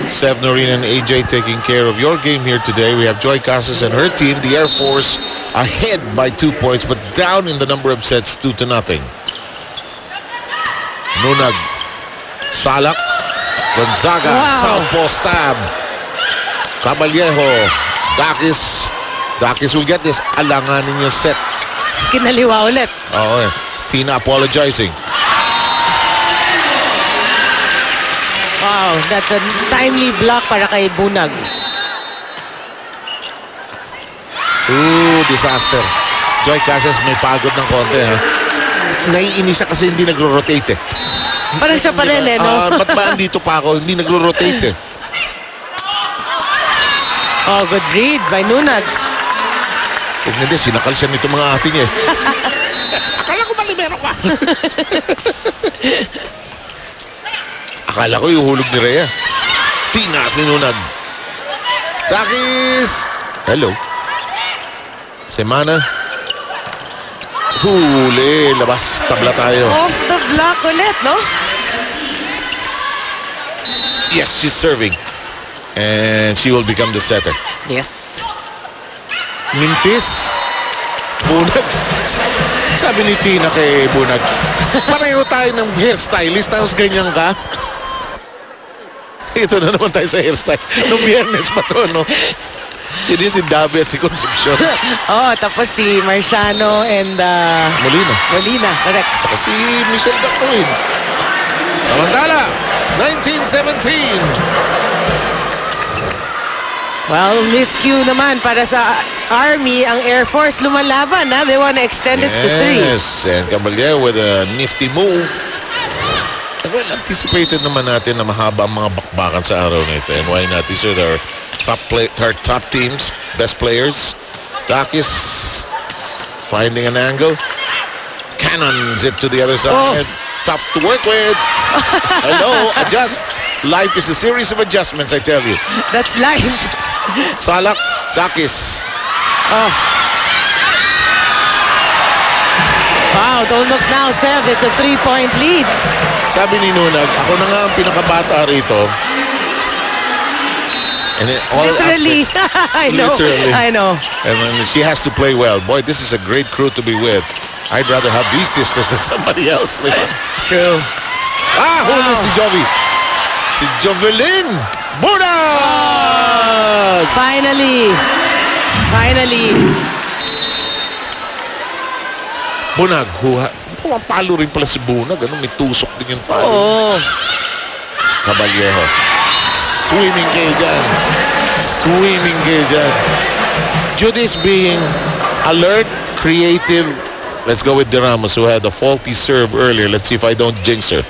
Sev Noreen and AJ taking care of your game here today. We have Joy Casas and her team, the Air Force, ahead by 2 points, but down in the number of sets, 2-0. Nunag, Salak, Gonzaga, southpaw stab. Caballejo, Dakis will get this. Alanganin yung set. Kinaliwa ulit. Oo, Tina apologizing. Wow, that's a timely block para kay Bunag. Ooh, disaster. Joy Casas may pagod ng konti, ha? Naiinis siya kasi hindi nagro-rotate, eh. Parang siya pa rin, eh, no? Ba't ba andito pa ako? Hindi nagro-rotate, eh. Oh, good read by Nunag. Tignan din, sinakal siya nito mga ating, eh. Akala ko malimero ka. Akala ko yung hulog ni Rhea. Tinas ni Nunag. Dakis! Hello. Semana. Huli. Labas. Tabla tayo. Off the block ulit, no? Yes, she's serving. And she will become the setter. Yes. Mintis. Bunag. Sabi ni Tina kay Bunag, pareho tayo ng hairstylist, tapos ganyan ka. Ito na naman tayo sa hairstyle. Nung Biyernes pa to, no? Sino si Davi at si Concepcion? Oh, tapos si Marciano and Molina, correct. Saka si Michelle Dactoin. Samantala, 1917. Well, miscue naman para sa Army. Ang Air Force lumalaban, ha? They want to extend this to 3. Yes, and Caballero with a nifty move. Well, anticipated naman natin na mahaba ang mga bakbakan sa araw na ito. And why not? These are our top teams, best players. Dakis finding an angle. Cannons it to the other side. Tough to work with. Hello, adjust. Life is a series of adjustments, I tell you. That's life. Salak, Dakis. Oh. Wow, don't look now, Sev. It's a 3-point lead. Sabi ni Nunag, ako na nga ang pinakabata rito. And in all literally. aspects, I know. Literally. I know. And then she has to play well. Boy, this is a great crew to be with. I'd rather have these sisters than somebody else. True. Huli si Jovi. Si Jovelyn. Bunag! Finally. Bunag, pumapalo rin pala si Bunag. May tusok din yung palo. Oh. Caballero. Swimming kayo dyan. Judy's being alert, creative. Let's go with De Ramos, who had a faulty serve earlier. Let's see if I don't jinx her.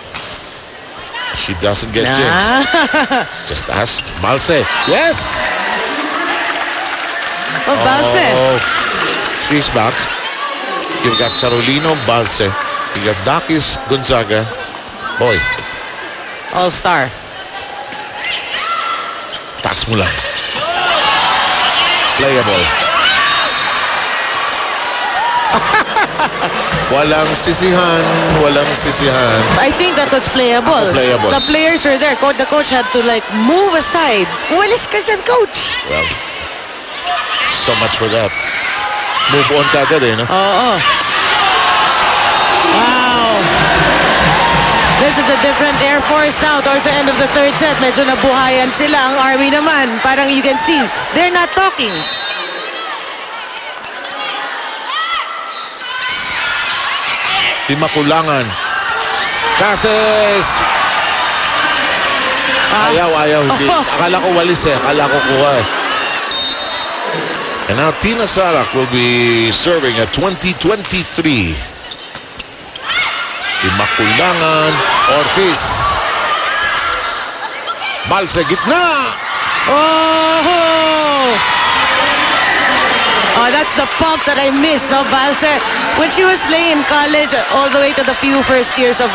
She doesn't get jinxed. Just ask Balse. Yes! Oh, Balse. Oh, she's back. You've got Carolino, Balse. You got Dakis, Gonzaga. Boy. All-star. Taas mo lang. Playable. Walang sisihan. I think that was playable. Playable. The players are there. The coach had to move aside. Walis ka dyan, coach. Well, so much for that. Move on kagad, eh, no? Oo. Wow. This is a different Air Force now towards the end of the third set. Medyo nabuhayan sila. Ang Army naman, parang you can see, they're not talking. Di makulangan. Casas! Ayaw. Hindi. Akala ko walis, eh. Akala ko kuha, eh. And now Tina Salak will be serving at 20-23. Di makulangan. Ortiz. Balse, gitna! Oh, that's the pump that I missed, no, Balse? When she was playing in college, all the way to the few first years of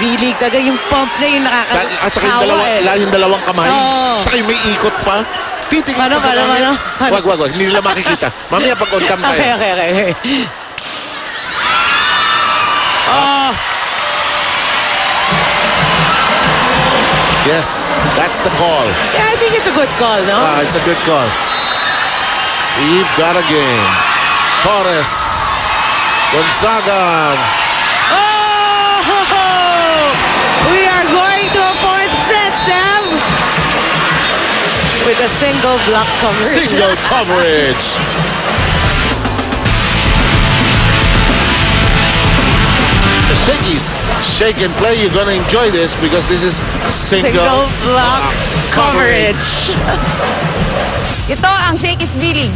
V-League, talaga yung pump na yung At saka yung dalawang kamay. Saka yung may ikot pa. Titingin pa sa kanya. Wag. Hindi nila makikita. Mamaya pag on cam tayo. Okay. Yes. That's the call. Yeah, I think it's a good call, no? It's a good call. We've got a game. Torres. Gonzaga. Oh! We are going to a fourth set, Sam. With a single block coverage. Single coverage. The Shakey's shake and play. You're going to enjoy this because this is single block coverage. Ito ang Shakey's Billing.